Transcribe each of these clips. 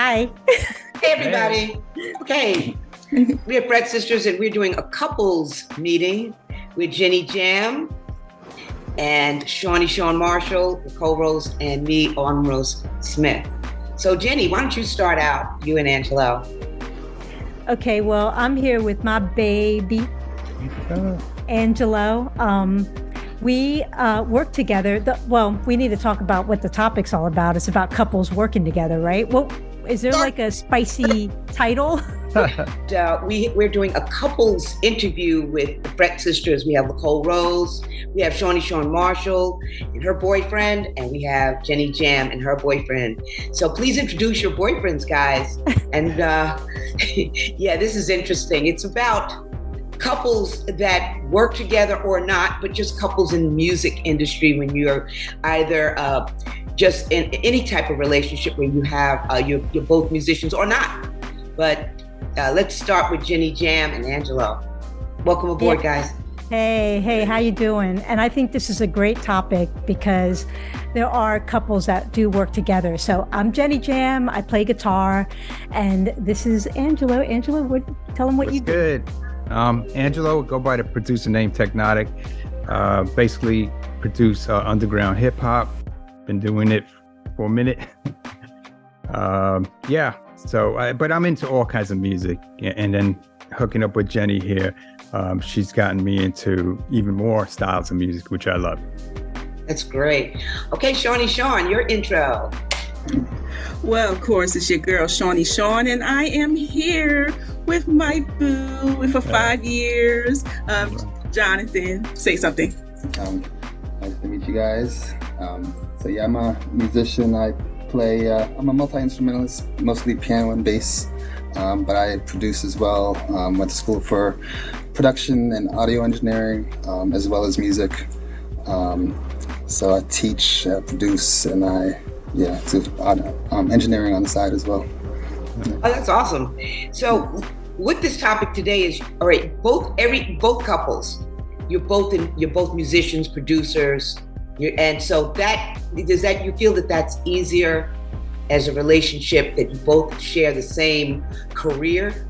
Hi. Hey, everybody. Okay. We're Brett Sisters, and we're doing a couples meeting with Genny Jam and Shorny Shorn Marshall, Nicole Rose, and me, Autumn Rose Smith. So, Genny, why don't you start out, you and Angelo? Okay, well, I'm here with my baby, Angelo. We work together. We need to talk about what the topic's all about. It's about couples working together, right? Well, is there like a spicy title? We're doing a couples interview with the Brett Sisters. We have Nicole Rose, we have Shorny Shorn Marshall and her boyfriend, and we have Genny Jam and her boyfriend. So please introduce your boyfriends, guys. And yeah, this is interesting. It's about couples that work together or not, but just couples in the music industry when you're either just in any type of relationship where you have you're both musicians or not. But let's start with Genny Jam and Angelo. Welcome aboard, guys. Hey, how you doing? And I think this is a great topic because there are couples that do work together. So I'm Genny Jam, I play guitar, and this is Angelo. Angelo, tell them what you do. Good. Angelo, go by the producer name Technotic. Basically produce underground hip hop. Been doing it for a minute. But I'm into all kinds of music, and then hooking up with Genny here, she's gotten me into even more styles of music, which I love. That's great. Okay, Shorny Shorn, your intro. Well, of course, it's your girl, Shorny Shorn, and I am here with my boo for 5 years. Jonathan, say something. Nice to meet you guys. I'm a musician. I'm a multi-instrumentalist, mostly piano and bass, but I produce as well. Went to school for production and audio engineering, as well as music. So I teach, produce, and engineering on the side as well. Oh, that's awesome. So what this topic today is, all right, both couples, you're both musicians, producers, and so you feel that that's easier as a relationship, that you both share the same career?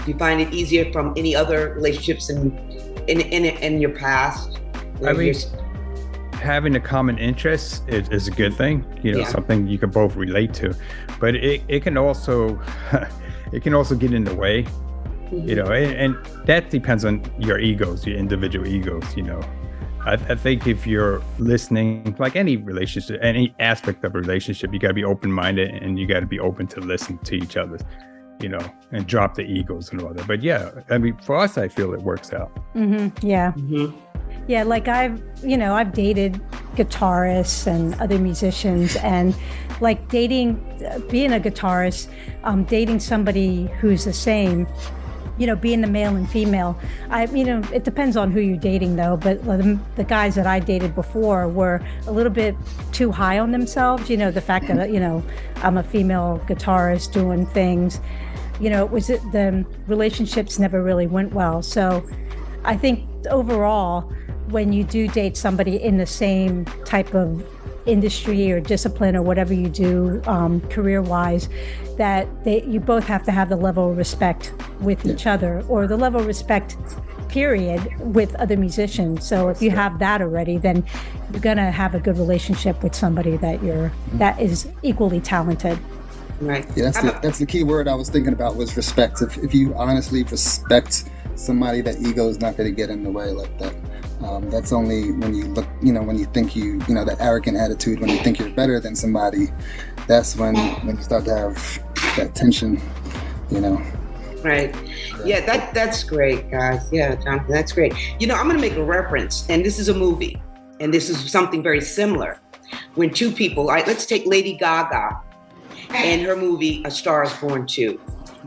Do you find it easier from any other relationships in your past? I mean, having a common interest is a good thing, something you can both relate to, but it can also get in the way, and that depends on your egos, your individual egos. I think if you're listening, like any relationship, any aspect of a relationship, you got to be open-minded and you got to be open to listen to each other, and drop the egos and all that. But yeah, I mean, for us, I feel it works out. Mm-hmm. Yeah. Mm-hmm. Yeah, like I've dated guitarists and other musicians, and like being a guitarist, dating somebody who's the same, being the male and female. It depends on who you're dating though, but the guys that I dated before were a little bit too high on themselves. The fact that, I'm a female guitarist doing things, the relationships never really went well. So I think overall, when you do date somebody in the same type of industry or discipline or whatever you do career-wise, that you both have to have the level of respect with each other, or the level of respect period with other musicians. So if you have that already, then you're gonna have a good relationship with somebody that is equally talented. Right. Yeah, that's the key word I was thinking about, was respect. If you honestly respect somebody, that ego is not going to get in the way like that. That's only when you look, when you think that arrogant attitude, when you think you're better than somebody, that's when you start to have that tension, Right. Yeah, that's great, guys. Yeah, Jonathan, that's great. I'm going to make a reference, and this is a movie, and this is something very similar. When two people, let's take Lady Gaga and her movie A Star is Born 2.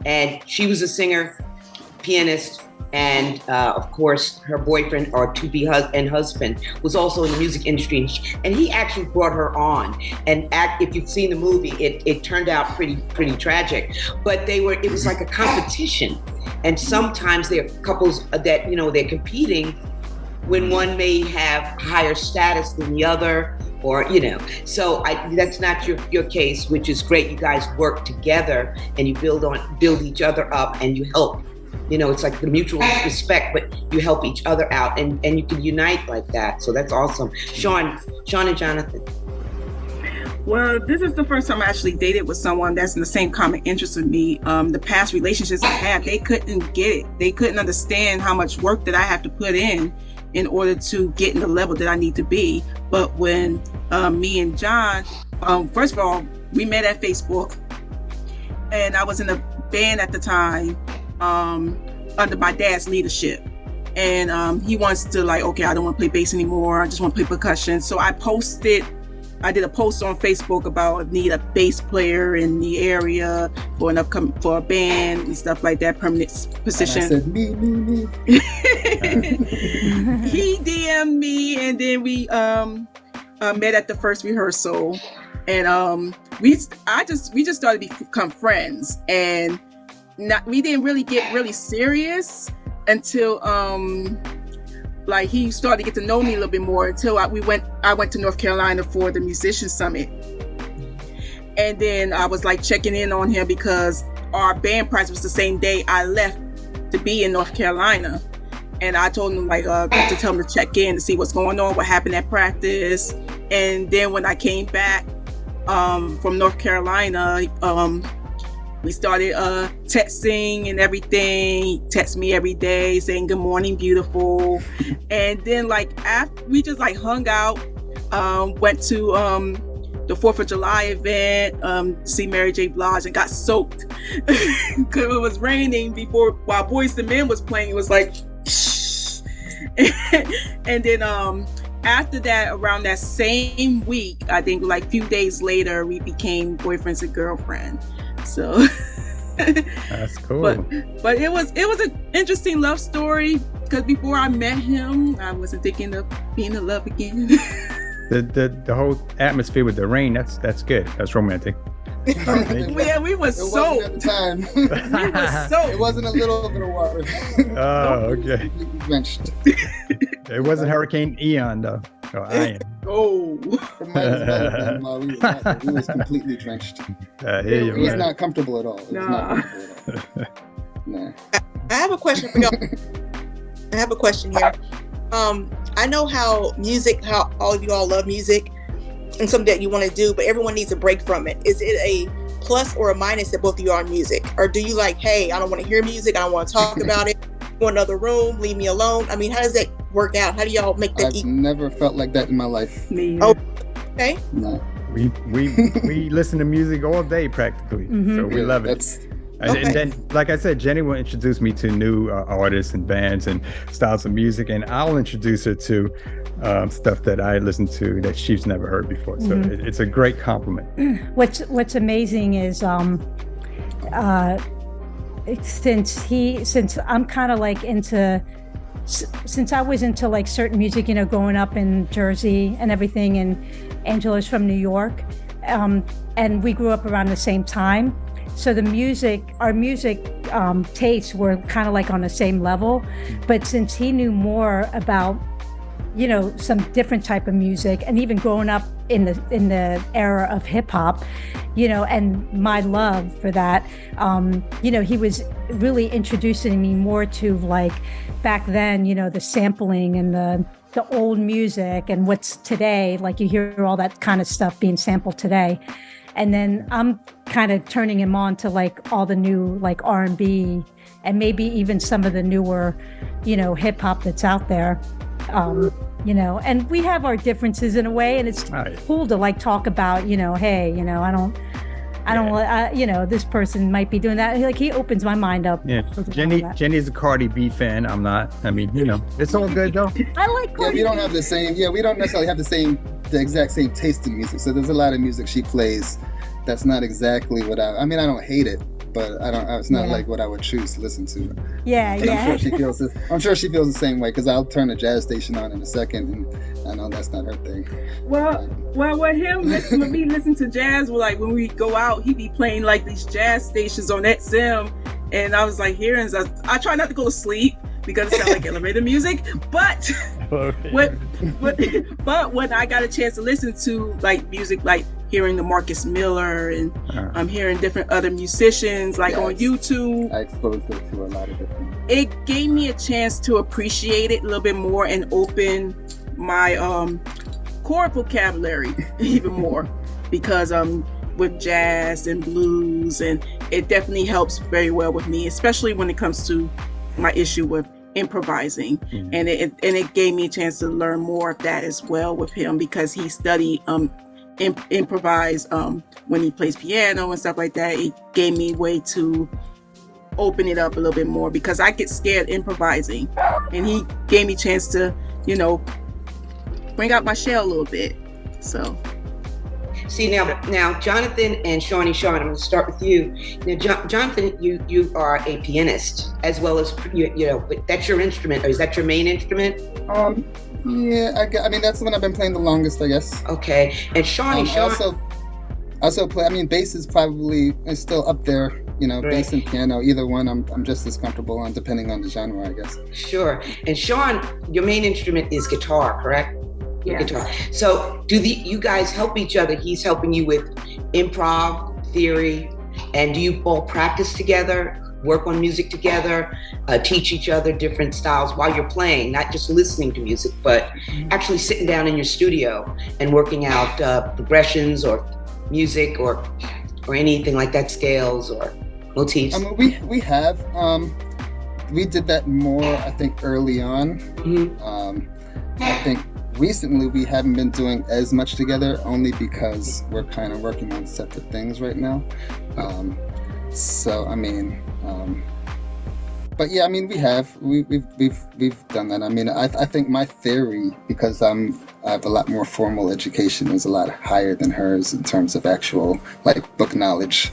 And she was a singer, pianist, and of course her boyfriend, or to-be husband, was also in the music industry, and he actually brought her on. And if you've seen the movie, it turned out pretty tragic, but it was like a competition. And sometimes there are couples that they're competing when one may have higher status than the other, or so that's not your case, which is great. You guys work together and you build each other up, and you help. It's like the mutual respect, but you help each other out, and you can unite like that. So that's awesome. Sean and Jonathan. Well, this is the first time I actually dated with someone that's in the same common interest with me. The past relationships I had, they couldn't get it. They couldn't understand how much work that I have to put in order to get in the level that I need to be. But when me and John, first of all, we met at Facebook, and I was in a band at the time under my dad's leadership. And he wants to okay, I don't want to play bass anymore. I just want to play percussion. So I did a post on Facebook about need a bass player in the area for a band and stuff like that, permanent position. And I said, me. He DM'd me, and then we met at the first rehearsal, and we just started to become friends, and we didn't really get really serious until he started to get to know me a little bit more until I went to North Carolina for the Musician Summit. And then I was checking in on him because our band practice was the same day I left to be in North Carolina. And I told him to tell him to check in to see what's going on, what happened at practice. And then when I came back from North Carolina, we started texting and everything. He texts me every day saying, "Good morning, beautiful." And then after we just hung out, went to the 4th of July event, see Mary J. Blige, and got soaked because it was raining while Boyz II Men was playing. It was shh. And then after that, around that same week, I think a few days later, we became boyfriends and girlfriend. So that's cool. But it was an interesting love story because before I met him, I wasn't thinking of being in love again. The whole atmosphere with the rain, that's good. That's romantic. Yeah, we were soaked at the time. We were soaked. It wasn't a little bit of water. Oh, okay. Drenched. It wasn't Hurricane Ian though. Oh, Ian. Oh. It might as well have been. We was completely drenched. It was not comfortable at all. Nah. Nah. I have a question for y'all. I have a question here. I know how all of you all love music and something that you want to do, but everyone needs a break from it. Is it a plus or a minus that both of you are in music? Or do you hey, I don't want to hear music, I don't want to talk about it, go in another room, leave me alone? I mean, how does that work out? How do y'all make that I've never felt like that in my life. Me. Oh, okay. No. We listen to music all day practically, so we love it. And then, like I said, Genny will introduce me to new artists and bands and styles of music, and I'll introduce her to stuff that I listen to that she's never heard before. So it's a great compliment. What's amazing is since I'm kind of into, since I was into certain music, growing up in Jersey and everything, and Angelo's from New York, and we grew up around the same time. So our music tastes were kind of on the same level, but since he knew more about, some different type of music, and even growing up in the era of hip hop, and my love for that, he was really introducing me more to back then, the sampling and the old music and what's today, you hear all that kind of stuff being sampled today. And then I'm kind of turning him on to all the new R&B and maybe even some of the newer, hip hop that's out there. And we have our differences in a way, and it's cool to talk about, hey, I don't, this person might be doing that. He opens my mind up. Yeah, Jenny's a Cardi B fan. I'm not. I mean, it's all good though. I like Cardi we don't have the same. Yeah, we don't necessarily have the exact same taste in music. So there's a lot of music she plays that's not exactly what I mean, I don't hate it, but I don't. It's not what I would choose to listen to. Yeah, but I'm sure she feels the same way, because I'll turn a jazz station on in a second, and I know that's not her thing. Well, with him, when we listen to jazz, when we go out, he be playing these jazz stations on XM, and I was hearing. I try not to go to sleep, because it sounds like elevator music. But but when I got a chance to listen to like music, like hearing the Marcus Miller and I'm hearing different other musicians like on YouTube. I exposed it to a lot of different. It gave me a chance to appreciate it a little bit more and open my chord vocabulary even more, because with jazz and blues, and it definitely helps very well with me, especially when it comes to my issue with improvising. And it gave me a chance to learn more of that as well with him, because he studied improvise when he plays piano and stuff like that. It gave me a way to open it up a little bit more, because I get scared improvising, and he gave me a chance to, you know, bring out my shell a little bit. So see, now Jonathan and Shorny Shorn, I'm going to start with you. Now, Jonathan, you are a pianist as well as you know, but that's your instrument, or is that your main instrument? Yeah, I mean that's the one I've been playing the longest, I guess. Okay, and Shorny Shorn. I also play. I mean, bass is still up there. You know, Right. Bass and piano, either one, I'm just as comfortable on, depending on the genre, I guess. Sure. And Sean, your main instrument is guitar, correct? yeah. Guitar. So you guys help each other? He's helping you with improv, theory, and do you all practice together, work on music together, teach each other different styles while you're playing, not just listening to music, but actually sitting down in your studio and working out progressions or music or anything like that, scales or motifs? I mean, we did that more, I think, early on. I think recently we haven't been doing as much together, only because we're kind of working on separate things right now. So I mean, but yeah, I mean, we've done that. I mean, I think my theory, because I have a lot more formal education, is a lot higher than hers in terms of actual like book knowledge.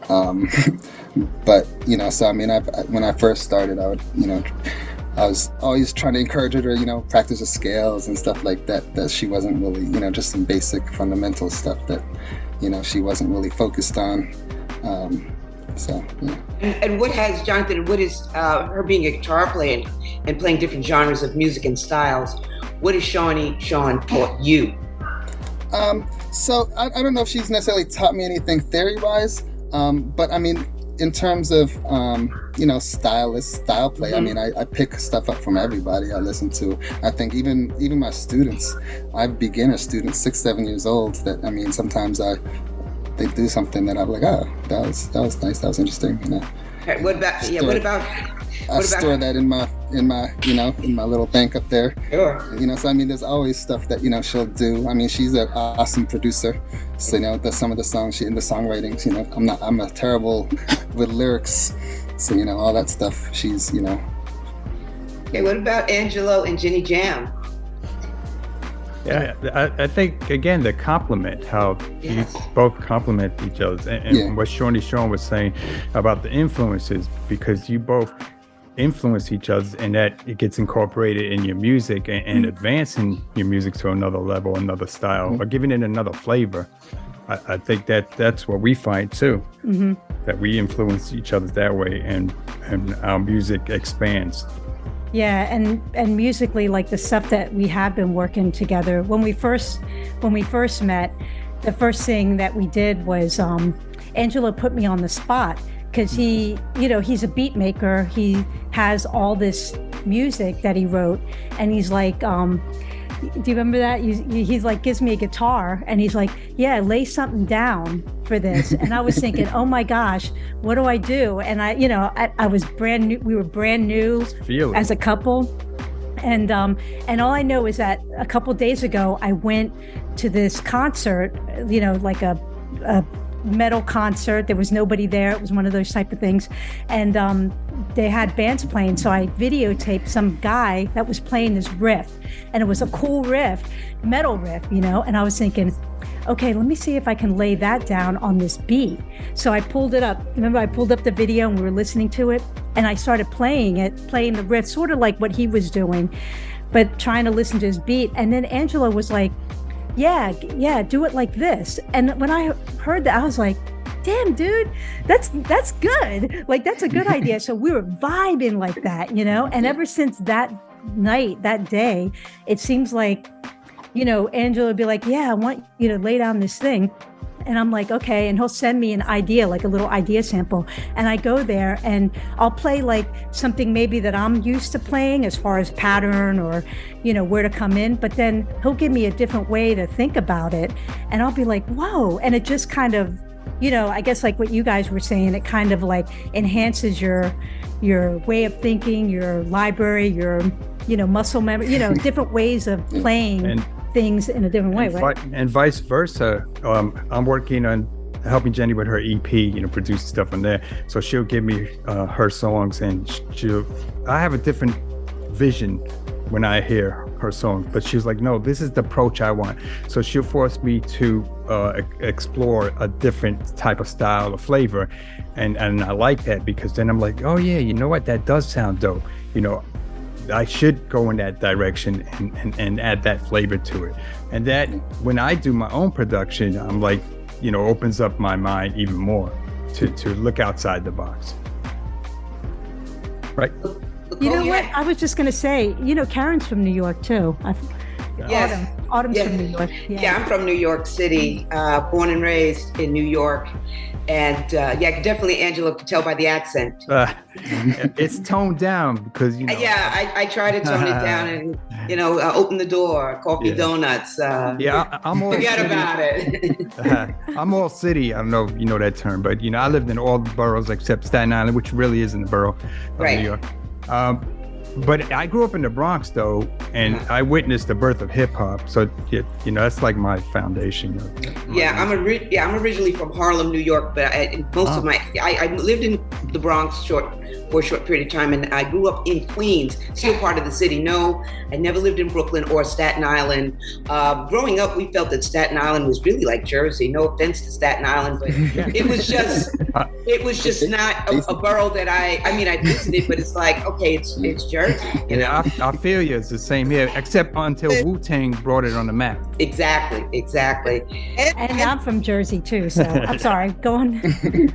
But you know, so I mean, when I first started, I was always trying to encourage her to, practice the scales and stuff like that, that she wasn't really, just some basic fundamental stuff that, she wasn't really focused on. So, yeah. And what has, Jonathan, what is her being a guitar player and playing different genres of music and styles, what has Shorny Shorn taught you? So I don't know if she's necessarily taught me anything theory-wise, but I mean, in terms of, style play, I mean, I pick stuff up from everybody I listen to. I think even my students, I have beginner students, 6, 7 years old, that, I mean, sometimes they do something that I'm like, oh, that was nice, that was interesting, Okay, what about I store that in my little bank up there. Sure. So I mean, there's always stuff that she'll do. I mean, she's an awesome producer. So some of the songs in the songwriting, I'm a terrible with lyrics. So all that stuff. She's Okay, what about Angelo and Genny Jam? Yeah, I think again the compliment, how you both complement each other, and what Shorny Shorn was saying about the influences, because you both influence each other, and that it gets incorporated in your music and advancing your music to another level, another style, or giving it another flavor. I think that's what we find too, that we influence each other that way, and our music expands. Yeah, and musically, like the stuff that we have been working together. When we first met, the first thing that we did was Angelo put me on the spot, because he's a beat maker. He has all this music that he wrote, and he's like, do you remember that? He's like, gives me a guitar, and he's like, yeah, lay something down for this. And I was thinking, oh my gosh, what do I do? And I was brand new. We were brand new as a couple. And all I know is that a couple days ago, I went to this concert, like a metal concert. There was nobody there. It was one of those type of things. And they had bands playing. So I videotaped some guy that was playing this riff. And it was a cool riff, metal riff, and I was thinking, okay, let me see if I can lay that down on this beat. So I pulled it up. Remember, I pulled up the video and we were listening to it, and I started playing the riff, sort of like what he was doing, but trying to listen to his beat. And then Angelo was like, yeah, do it like this. And when I heard that, I was like, damn, dude, that's good. Like, that's a good idea. So we were vibing like that, and ever since that night, that day, it seems like, Angelo would be like, yeah, I want you to lay down this thing. And I'm like, okay. And he'll send me an idea, like a little idea sample. And I go there and I'll play like something maybe that I'm used to playing as far as pattern or, where to come in. But then he'll give me a different way to think about it. And I'll be like, whoa. And it just kind of, I guess like what you guys were saying, it kind of like enhances your way of thinking, your library, your, muscle memory, different ways of playing things in a different way, right? And vice versa. I'm working on helping Genny with her EP, produce stuff on there. So she'll give me her songs, and I have a different vision when I hear her songs, but she's like, no, this is the approach I want. So she'll force me to explore a different type of style or flavor, and I like that, because then I'm like, oh yeah, you know what, that does sound dope. I should go in that direction and add that flavor to it. And that, when I do my own production, I'm like, opens up my mind even more to look outside the box. Right? You know what? I was just going to say, Karen's from New York too. Yes. Autumn's from New York. Yeah, I'm from New York City, born and raised in New York. And definitely Angelo could tell by the accent. It's toned down because, Yeah, I try to tone it down and, open the door, coffee, donuts. I'm all forget city. About it. I'm all city. I don't know if you know that term, but, I lived in all the boroughs except Staten Island, which really isn't a borough of New York. But I grew up in the Bronx, though, and I witnessed the birth of hip hop. So, that's like my foundation. I'm originally from Harlem, New York, but I lived in the Bronx for a short period of time, and I grew up in Queens, still part of the city. No, I never lived in Brooklyn or Staten Island. Growing up, we felt that Staten Island was really like Jersey. No offense to Staten Island, but it was just not a borough that I visited, but it's like, okay, it's Jersey. Yeah, I feel you. It's the same here, except until Wu-Tang brought it on the map. Exactly. And I'm from Jersey too, so I'm sorry. Go on. You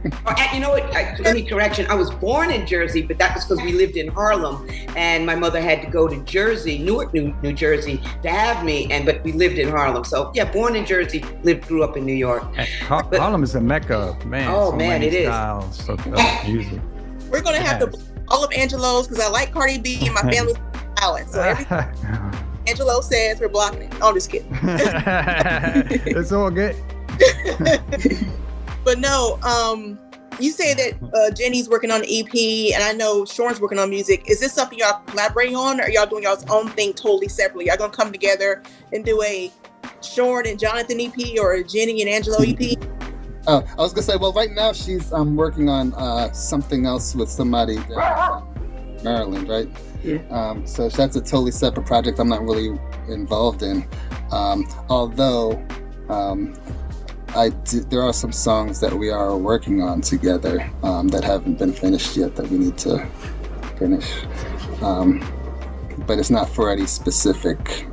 know what? Let me correction. I was born in Jersey, but that was because we lived in Harlem, and my mother had to go to Jersey, Newark, New Jersey, to have me. But we lived in Harlem. So yeah, born in Jersey, grew up in New York. Harlem is a mecca, man. Oh man, it is. Styles of music. We're gonna have to all of Angelo's, because I like Cardi B and my family's Island. So everything Angelo says, we're blocking it. Oh, I'm just kidding. It's all good. But no, you say that Genny's working on the EP, and I know Shorn's working on music. Is this something y'all collaborating on, or are y'all doing y'all's own thing totally separately? Y'all gonna come together and do a Shorn and Jonathan EP or a Genny and Angelo EP? I was gonna say, well, right now she's working on something else with somebody down in Maryland, right? Yeah. So that's a totally separate project I'm not really involved in. Although there are some songs that we are working on together that haven't been finished yet that we need to finish. But it's not for any specific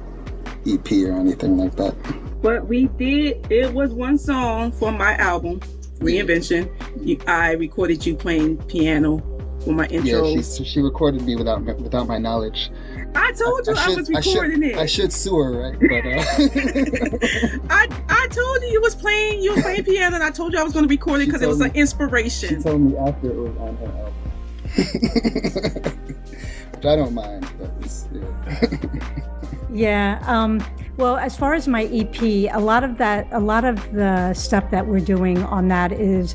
EP or anything like that. But it was one song for my album, Reinvention. I recorded you playing piano for my intro. Yeah, she recorded me without my knowledge. I told you I was recording it. I should sue her, right? But I told you was playing piano, and I told you I was going to record it because it was an inspiration. She told me after it was on her album. Which I don't mind, but Yeah. Well, as far as my EP, a lot of the stuff that we're doing on that is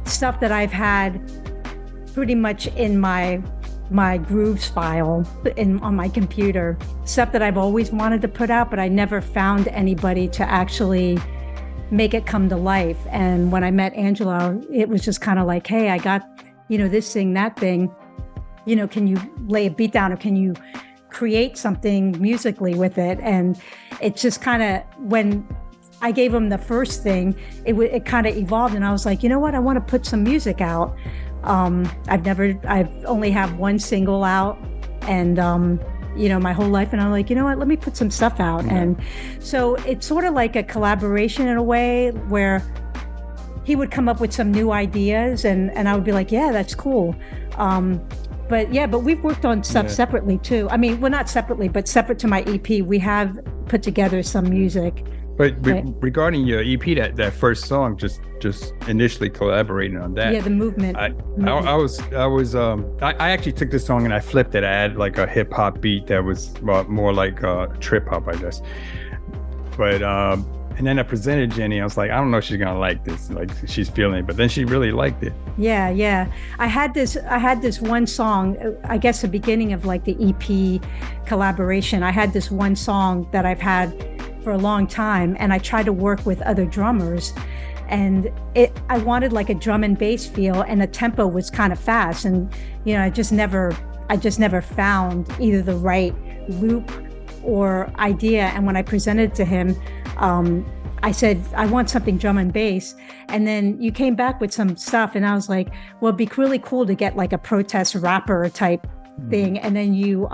stuff that I've had pretty much in my grooves file on my computer, stuff that I've always wanted to put out, but I never found anybody to actually make it come to life. And when I met Angelo, it was just kind of like, hey, I got, this thing, that thing, can you lay a beat down, or can you create something musically with it? And it's just kind of, when I gave him the first thing, it kind of evolved, and I was like, you know what, I want to put some music out. I've only have one single out, and my whole life, and I'm like, you know what, let me put some stuff out. Mm-hmm. And so it's sort of like a collaboration in a way, where he would come up with some new ideas, and I would be like, yeah, that's cool. But we've worked on stuff separately too. I mean, well, not separately, but separate to my EP, we have put together some music. But regarding your EP, that first song, just initially collaborating on that. Yeah, the movement. I actually took this song and I flipped it. I added like a hip hop beat that was more like trip hop, I guess. But and then I presented Genny. I was like, I don't know if she's gonna like this. Like, she's feeling it, but then she really liked it. Yeah. I had this one song, I guess the beginning of like the EP collaboration. I had this one song that I've had for a long time, and I tried to work with other drummers, and I wanted like a drum and bass feel, and the tempo was kind of fast, and I just never found either the right loop or idea. And when I presented to him, I said, I want something drum and bass. And then you came back with some stuff, and I was like, well, it'd be really cool to get like a protest rapper type thing. And then you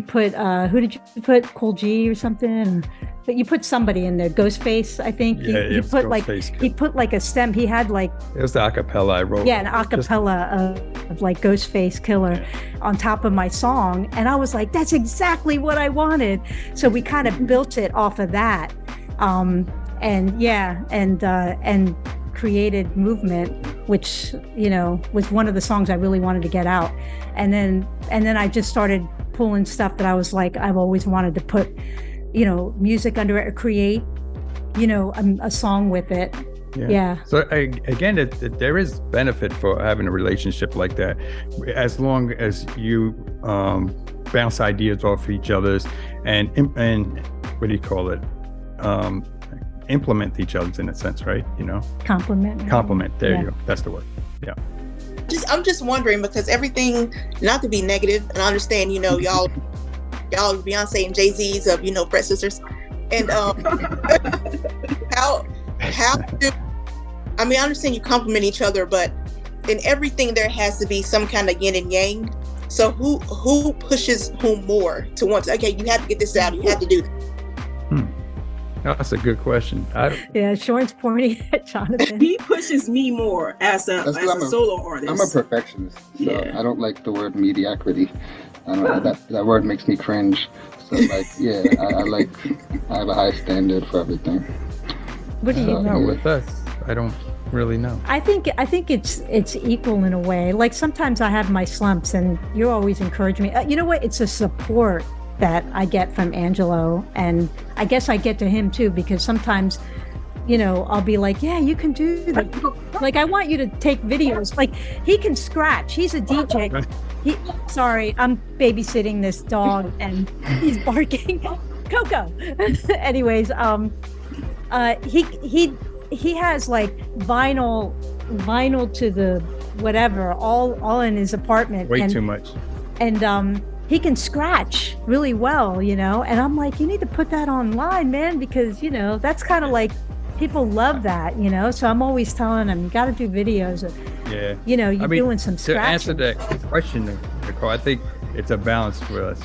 put, who did you put? Cool G or something? But you put somebody in there, Ghostface, I think. Yeah, he put like a stem. He had like, it was the acapella I wrote. Yeah, an acapella of like Ghostface Killer on top of my song. And I was like, that's exactly what I wanted. So we kind of built it off of that. And created Movement, which, was one of the songs I really wanted to get out. And then I just started pulling stuff that I was like, I've always wanted to put, music under it, or create, a song with it. Yeah. So again, there is benefit for having a relationship like that, as long as you bounce ideas off each other's and what do you call it? Implement each other's, in a sense, right? Compliment. There you go. That's the word. Yeah. I'm just wondering, because everything, not to be negative, and I understand, y'all Beyonce and Jay-Z's of, Fret Sisters, and how do, I understand you compliment each other, but in everything there has to be some kind of yin and yang. So who pushes whom more to want to, okay, you have to get this out, you have to do this. That's a good question. Shorn's pointing at Jonathan. He pushes me more as a solo artist. I'm a perfectionist, so I don't like the word mediocrity. I don't know, that word makes me cringe. So I have a high standard for everything. What do you know? With us, I don't really know. I think it's equal in a way. Like, sometimes I have my slumps, and you always encourage me. You know what? It's a support that I get from Angelo, and I guess I get to him too, because sometimes, I'll be like, yeah, you can do that. Like, I want you to take videos. Like, he can scratch. He's a DJ. Sorry, I'm babysitting this dog and he's barking. Coco. Anyways, he has like vinyl to the whatever, all in his apartment. Way too much. And he can scratch really well, and I'm like, you need to put that online, man, because that's kind of like, people love that, so I'm always telling him, you got to do videos of, you're doing some scratching. To answer that question, Nicole, I think it's a balance for us.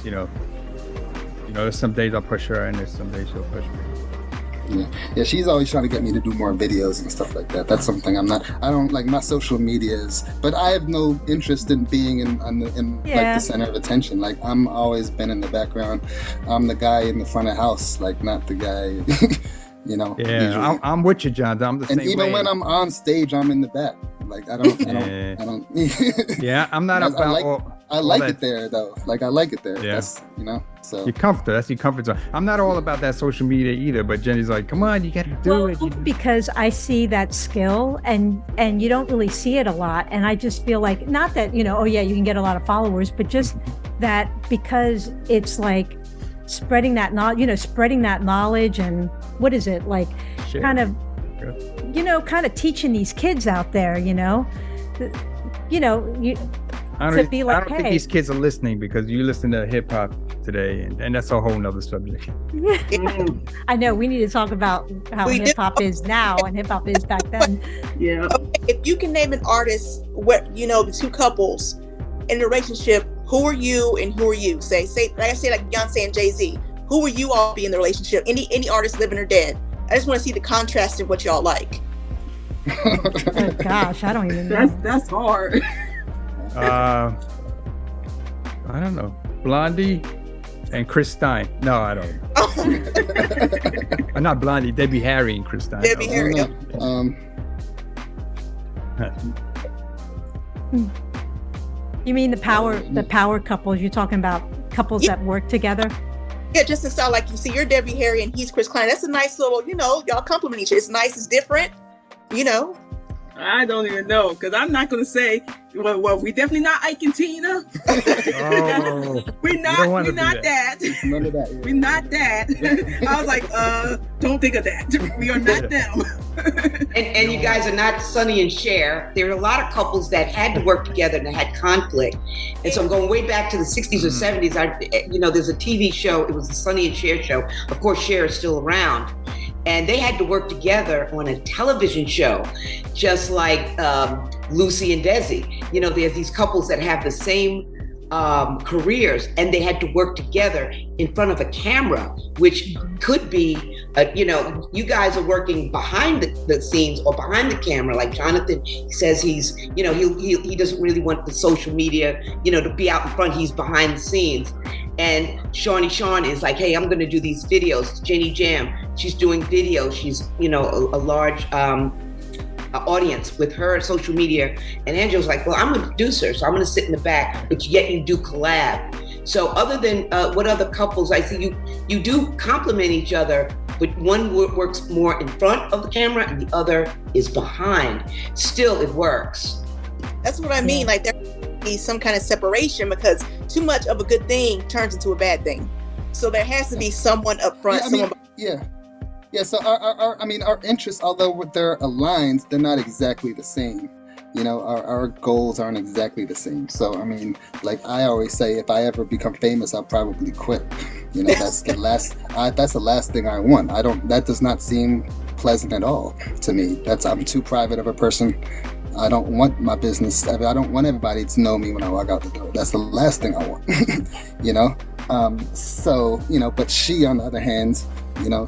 There's some days I'll push her, and there's some days she'll push me. Yeah, she's always trying to get me to do more videos and stuff like that. That's something I don't like. My social medias, but I have no interest in being in like the center of attention. Like, I'm always been in the background. I'm the guy in the front of the house, like, not the guy. Yeah, I'm with you, John. I'm the same way. And even when I'm on stage, I'm in the back. Like, I don't. Yeah, I'm not I like it there, though. Like, I like it there. Yeah. That's, so. Your comfort. That's your comfort zone. I'm not all about that social media either, but Jenny's like, come on, you got to do it. Because I see that skill, and you don't really see it a lot. And I just feel like, not that, you can get a lot of followers, but just that, because it's like spreading that knowledge, and what is it, like, kind of teaching these kids out there, I don't think these kids are listening, because you listen to hip hop today, and that's a whole nother subject. I know, we need to talk about how hip hop is now and hip hop is back then. Yeah. If you can name an artist, the two couples in a relationship, who are you and who are you? Say like Beyonce and Jay-Z. Who will you all be in the relationship? Any artist, living or dead? I just want to see the contrast in what y'all like. Oh gosh, I don't even know. That's hard. I don't know. Blondie and Chris Stein. No, I don't. Not Blondie. Debbie Harry and Chris Stein. Debbie Harry. You mean the power couples? You're talking about couples that work together? Yeah, just to sound like you see, you're Debbie Harry and he's Chris Klein. That's a nice little, y'all compliment each other. It's nice, it's different, I don't even know, because I'm not going to say, well, we definitely not Ike and Tina. Oh, we're not that. None of that. Yeah. We're not that. I was like, don't think of that. We are not them. And you guys are not Sonny and Cher. There are a lot of couples that had to work together and had conflict. And so I'm going way back to the 60s or 70s. There's a TV show. It was the Sonny and Cher show. Of course, Cher is still around. And they had to work together on a television show, just like Lucy and Desi. There's these couples that have the same careers, and they had to work together in front of a camera, which could be, you guys are working behind the scenes or behind the camera. Like Jonathan says, he doesn't really want the social media, to be out in front. He's behind the scenes. And Shorny Shorn is like, hey, I'm going to do these videos. Genny Jam, she's doing videos. She's, a large audience with her social media. And Angelo's like, well, I'm a producer, so I'm going to sit in the back, but yet you do collab. So other than what other couples, I see you do complement each other, but one works more in front of the camera and the other is behind. Still, it works. That's what I mean. Like there be some kind of separation, because too much of a good thing turns into a bad thing. So there has to be someone up front. So our interests, although they're aligned, they're not exactly the same. Our goals aren't exactly the same. So like I always say, if I ever become famous, I'll probably quit. That's the last thing I want. That does not seem pleasant at all to me. I'm too private of a person. I don't want my business. I don't want everybody to know me when I walk out the door. That's the last thing I want. But she, on the other hand,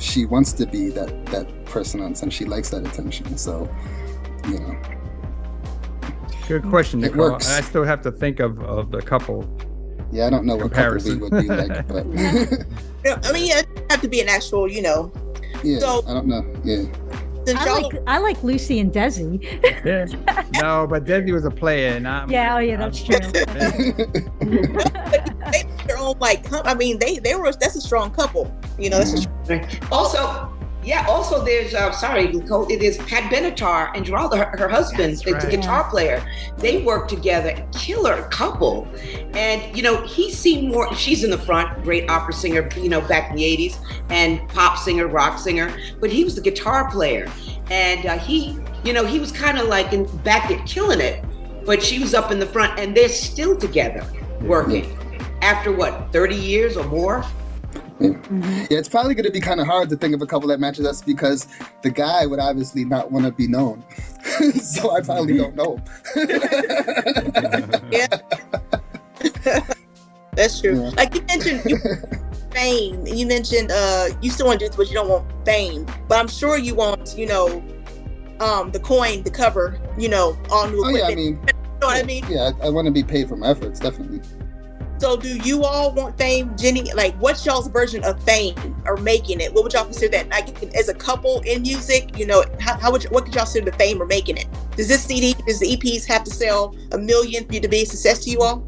she wants to be that person on scene. She likes that attention. So, Good question, It Nicole. works. I still have to think of the couple. Yeah, I don't know Comparison. what couple we would be like, but it have to be an actual, yeah, So- I don't know. Yeah. I like Lucy and Desi. Yeah. No, but Debbie was a player, and That's true. their own that's a strong couple. That's Also, there's Nicole. It is Pat Benatar and Geraldo, her husband, That's the right. guitar player. They work together, killer couple. And he seemed more. She's in the front, great opera singer, back in the '80s, and pop singer, rock singer. But he was the guitar player, and he was kind of like back there killing it. But she was up in the front, and they're still together working after 30 years or more. Yeah. Yeah, it's probably going to be kind of hard to think of a couple that matches us, because the guy would obviously not want to be known. So I probably don't know him. Yeah. That's true. Yeah. Like you mentioned fame. You mentioned you still want to do this, but you don't want fame. But I'm sure you want, the coin, the cover, all new equipment. Yeah, You know what I mean? Yeah, I want to be paid for my efforts, definitely. So do you all want fame, Genny? Like, what's y'all's version of fame or making it? What would y'all consider that? Like, as a couple in music, what could y'all consider the fame or making it? Does the EPs have to sell 1 million for you to be a success to you all?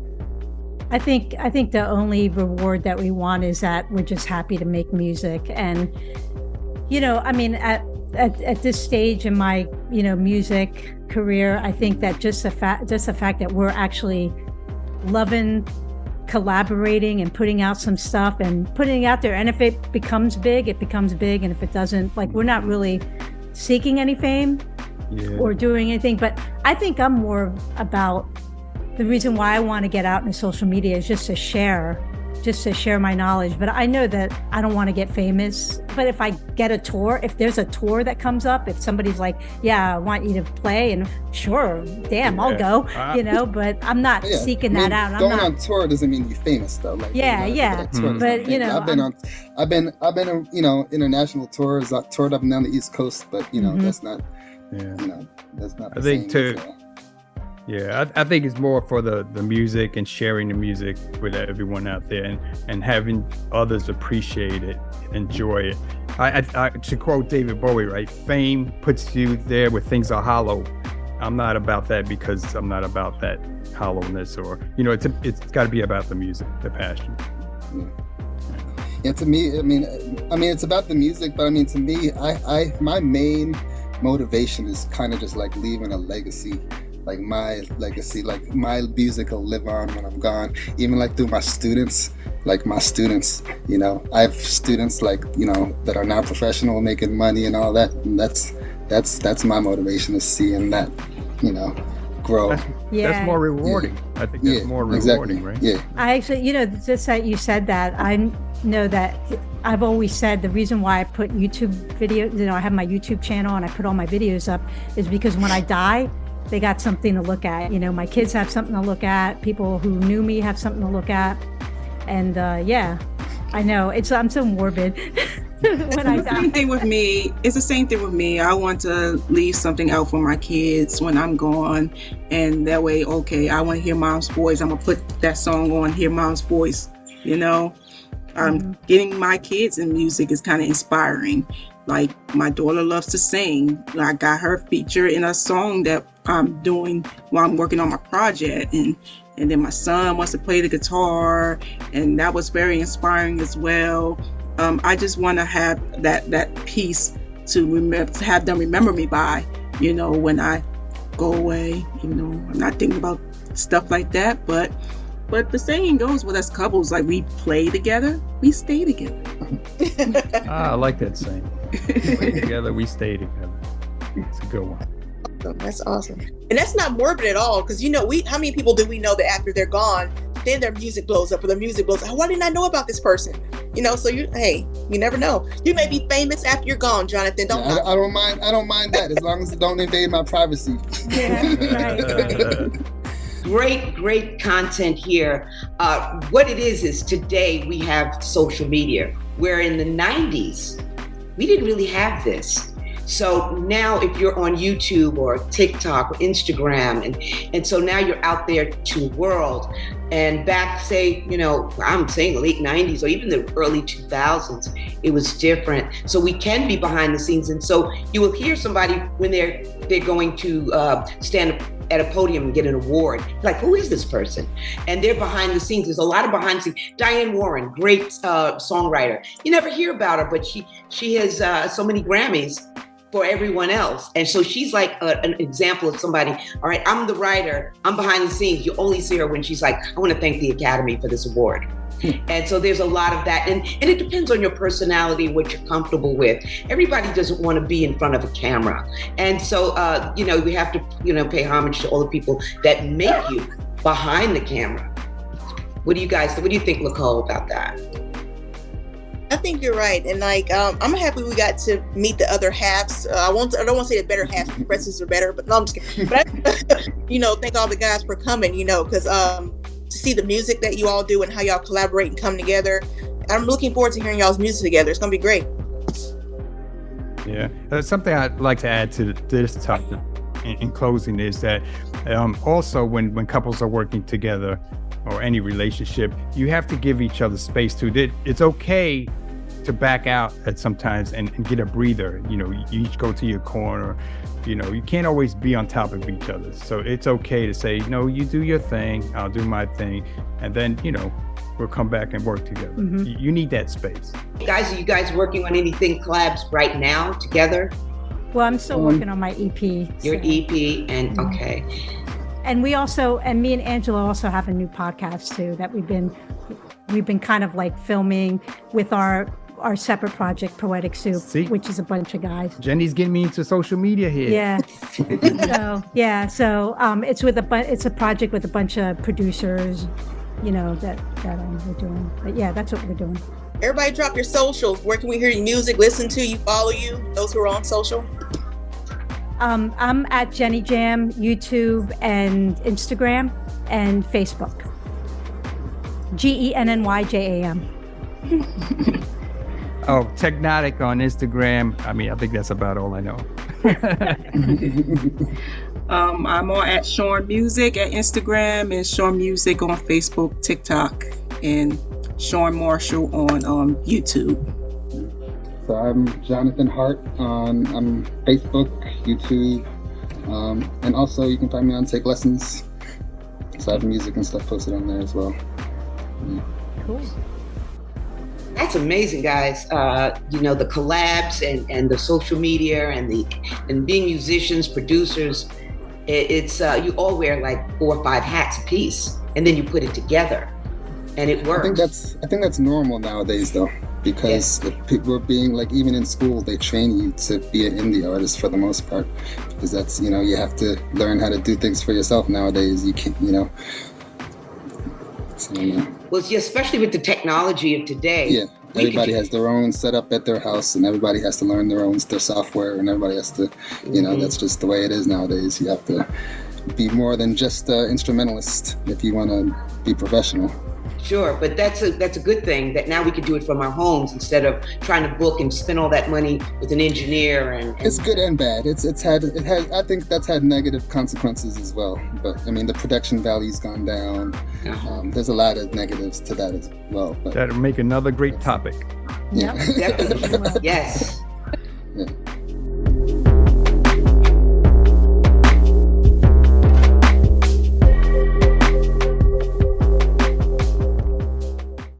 I think the only reward that we want is that we're just happy to make music. And at this stage in my music career, I think that just the fact that we're actually loving collaborating and putting out some stuff and putting it out there, and if it becomes big, it becomes big, and if it doesn't, we're not really seeking any fame or doing anything. But I think I'm more about the reason why I want to get out into social media is just to share my knowledge. But I know that I don't want to get famous. But if I get a tour, if there's a tour that comes up, if somebody's like, yeah, I want you to play, and sure, damn, I'll go, but I'm not seeking that out. Going on tour doesn't mean you're famous though. But I've been international tours. I toured up and down the East Coast, but that's not Yeah. You know, that's not. I think the same too. as, Yeah, I think it's more for the music and sharing the music with everyone out there, and having others appreciate it, enjoy it. I to quote David Bowie, right? Fame puts you there where things are hollow. I'm not about that, because I'm not about that hollowness, or it's got to be about the music, the passion. Yeah, to me, I mean, it's about the music, but I mean, to me, my main motivation is kind of just like leaving a legacy. Like my legacy, like my music will live on when I'm gone. Even like through my students, I have students that are now professional, making money and all that. And that's my motivation, is seeing that, grow. That's more rewarding. Yeah. I think that's more rewarding, right? Yeah. I actually, just that you said that, I know that I've always said the reason why I put YouTube videos, I have my YouTube channel and I put all my videos up, is because when I die, they got something to look at. My kids have something to look at. People who knew me have something to look at. And yeah, I know I'm so morbid. When I die. It's the same thing with me. I want to leave something out for my kids when I'm gone, and that way, okay, I want to hear Mom's voice. I'm gonna put that song on, hear Mom's voice. Getting my kids in music is kind of inspiring. Like, my daughter loves to sing. I got her featured in a song that I'm doing while I'm working on my project, and then my son wants to play the guitar, and that was very inspiring as well. I just want to have that piece to have them remember me by, when I go away. I'm not thinking about stuff like that, but the saying goes with us couples, like, we play together, we stay together. I like that saying. We play together, we stay together. It's a good one. That's awesome. And that's not morbid at all, because how many people do we know that after they're gone, then their music blows up, or their music blows up? Why didn't I know about this person? So you never know. You may be famous after you're gone, Jonathan. I don't mind that, as long as it don't invade my privacy. Yeah, right. Great content here. What it is today we have social media, where in the 90s, we didn't really have this. So now if you're on YouTube or TikTok or Instagram, and so now you're out there to the world, and back, say, I'm saying the late 90s or even the early 2000s, it was different. So we can be behind the scenes. And so you will hear somebody when they're going to stand at a podium and get an award. Like, who is this person? And they're behind the scenes. There's a lot of behind the scenes. Diane Warren, great songwriter. You never hear about her, but she has so many Grammys for everyone else. And so she's like an example of somebody, all right, I'm the writer, I'm behind the scenes. You only see her when she's like, I want to thank the Academy for this award. And so there's a lot of that. And it depends on your personality, what you're comfortable with. Everybody doesn't want to be in front of a camera. And so, we have to, pay homage to all the people that make you behind the camera. What do you think, Nicole, about that? I think you're right, and I'm happy we got to meet the other halves. I don't want to say the better halves, expresses are better, but no, I'm just kidding. But thank all the guys for coming. Because to see the music that you all do and how y'all collaborate and come together, I'm looking forward to hearing y'all's music together. It's gonna be great. Yeah, something I'd like to add to this topic in closing is that also when couples are working together, or any relationship, you have to give each other space too. It's okay to back out at sometimes and get a breather. You each go to your corner. You can't always be on top of each other. So it's okay to say, no, you do your thing, I'll do my thing. And then, we'll come back and work together. Mm-hmm. You need that space. Guys, are you guys working on anything collabs right now together? Well, I'm still working on my EP. Your EP, and okay. And me and Angelo also have a new podcast too that we've been kind of like filming with our separate project, Poetic Soup, which is a bunch of guys. Jenny's getting me into social media here. Yeah. So it's a project with a bunch of producers, that we're doing. But yeah, that's what we're doing. Everybody drop your socials. Where can we hear your music, listen to you, follow you, those who are on social? I'm at Genny Jam, YouTube and Instagram and Facebook. GENNYJAM. Oh, Technotic on Instagram. I think that's about all I know. I'm on at Shorn Music at Instagram and Shorn Music on Facebook, TikTok, and Shorn Marshall on YouTube. So I'm Jonathan Hart on Facebook, YouTube, and also you can find me on Take Lessons. So I have music and stuff posted on there as well. Yeah. Cool. That's amazing, guys. The collabs and the social media and being musicians, producers. It's you all wear like 4 or 5 hats a piece, and then you put it together, and it works. I think that's normal nowadays, though, because if people are being like, even in school, they train you to be an indie artist for the most part, because that's you have to learn how to do things for yourself nowadays. You can't, So, Well, yeah, especially with the technology of today. Yeah, everybody has their own setup at their house, and everybody has to learn their software, and everybody has to, that's just the way it is nowadays. You have to be more than just an instrumentalist if you want to be professional. Sure, but that's a good thing that now we can do it from our homes instead of trying to book and spend all that money with an engineer. And it's good and bad. I think that's had negative consequences as well. But I mean, the production value's gone down. There's a lot of negatives to that as well. But that'll make another great topic. Yeah. Definitely. Yes.